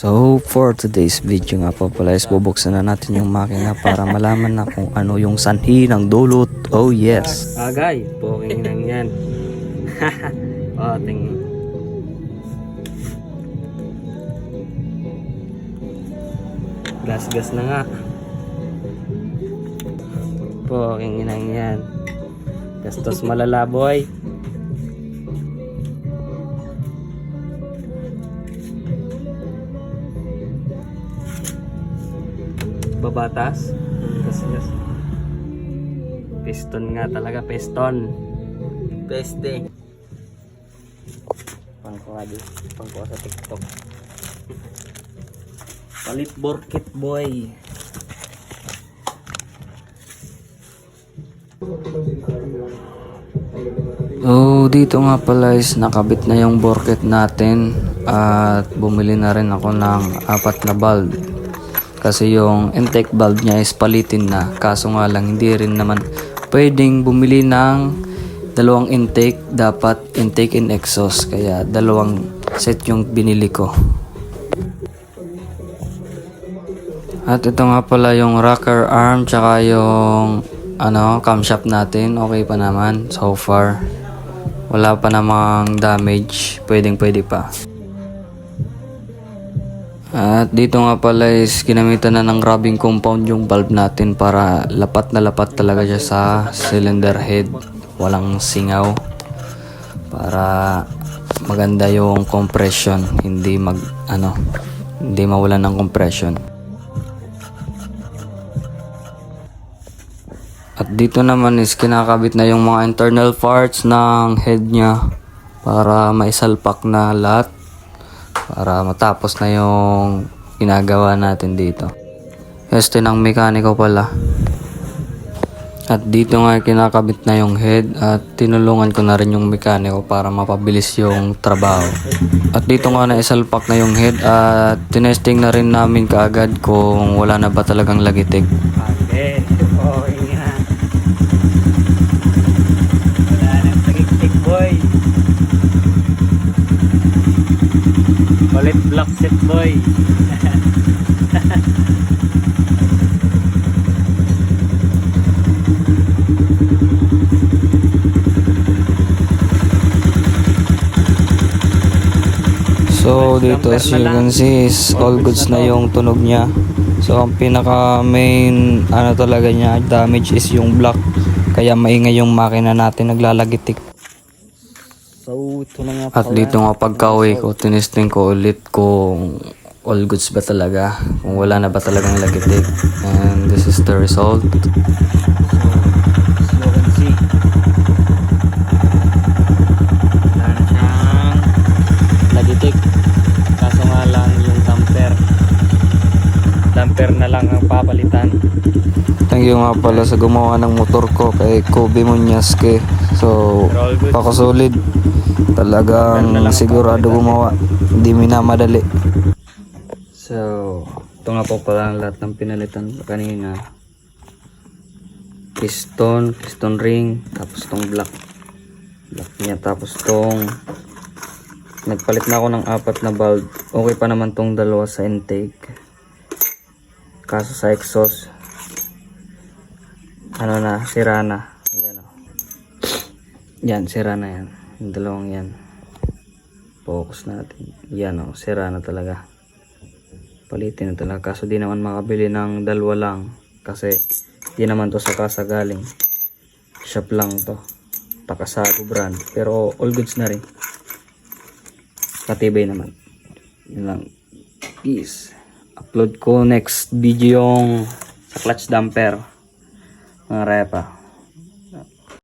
So for today's video nga po pala is bubuksan na natin yung makina para malaman na kung ano yung sanhi ng dulot. Oh yes. Agay, poking lang yan. Oh, tingin. Gas-gas na nga. Poking lang yan. Gastos malala boy. Babatas. Yes. Piston nga talaga, piston. Peste. Pangko sa TikTok. Palit borkit boy. Oh, dito nga pala is nakabit na yung borkit natin at bumili na rin ako ng 4 na bulb. Kasi yung intake valve niya is palitin na. Kaso nga lang hindi rin naman pwedeng bumili ng 2 intake. Dapat intake and exhaust. Kaya 2 set yung binili ko. At ito nga pala yung rocker arm tsaka yung camshaft natin. Okay pa naman so far. Wala pa namang damage. Pwede pa. At dito nga pala is ginamitan na ng rubbing compound yung valve natin para lapat na lapat talaga siya sa cylinder head. Walang singaw. Para maganda yung compression. Hindi mawalan ng compression. At dito naman is kinakabit na yung mga internal parts ng head niya para maisalpak na lahat. Para matapos na yung ginagawa natin dito. Este ng mekaniko pala. At dito nga kinakabit na yung head at tinulungan ko na rin yung mekaniko para mapabilis yung trabaho. At dito nga naisalpak na yung head at tinesting na rin namin kaagad kung wala na ba talagang lagitik. Okay, nga. Wala nang lagitik boy. Palit block set boy. So dito as you can see is all goods na yung tunog niya. So ang pinaka main talaga niya damage is yung block. Kaya maingay yung makina natin naglalagitik. So, ito na nga pala. At dito nga pagka-uwi ko, tinesting ko ulit kung all goods ba talaga. Kung wala na ba talagang lagitik. And this is the result. So, as you can see. Wala na siyang lagitik. Kaso nga lang yung damper. Damper na lang ang papalitan. Thank you nga pala sa gumawa ng motor ko kay Kobe Munyaske. So, pakasolid. Talagang sigurado gumawa. Hindi minamadali. So, ito nga po pala ang lahat ng pinalitan kanina. Piston ring, tapos tong block niya, tapos tong nagpalit na ako ng 4 na valve. Okay pa naman tong 2 sa intake. Kaso sa exhaust sira na. Yan, sira na yan. Yung 2 yan. Focus natin. Yan sira na talaga. Palitin na talaga. Kaso di naman makabili ng 2 lang. Kasi di naman to sa kasa galing. Shop lang to. Takasago brand. Pero all goods na rin. Katibay naman. Yun lang. Peace. Upload ko next video yung sa clutch damper. Mga repa.